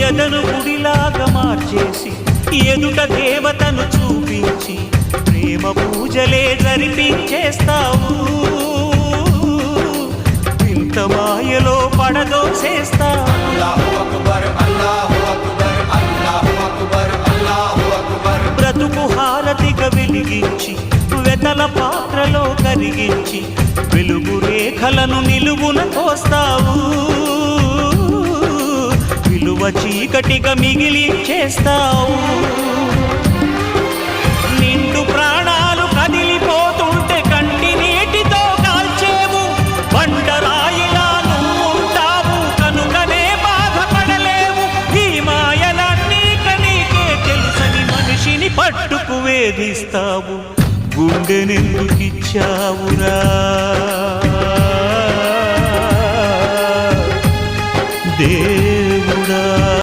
ఎదను గుడిలాగా మార్చేసి ఎదుట దేవతను చూపించి ప్రేమ పూజలే జరిపించేస్తావు. ఇంత మాయలో పడదోసేస్తావు. బ్రతుకు హారతిగా వెలిగించి వెతల పాత్రలో కరిగించి వెలుగు రేఖలను నిలువున కోస్తావు. విలువ చీకటిగా మిగిలించేస్తావు. నిండు ప్రాణాలు కదిలిపోతుంటే కంటి నీటితో కాల్చేవు. బండరాయిలా నువ్వుంటావు కనుకనే బాధపడలేవు. ఈ మాయలన్నీ నీకే తెలుసని మనిషిని పట్టుకు వేధిస్తావు. గుండెనెందుకిచ్చావురా?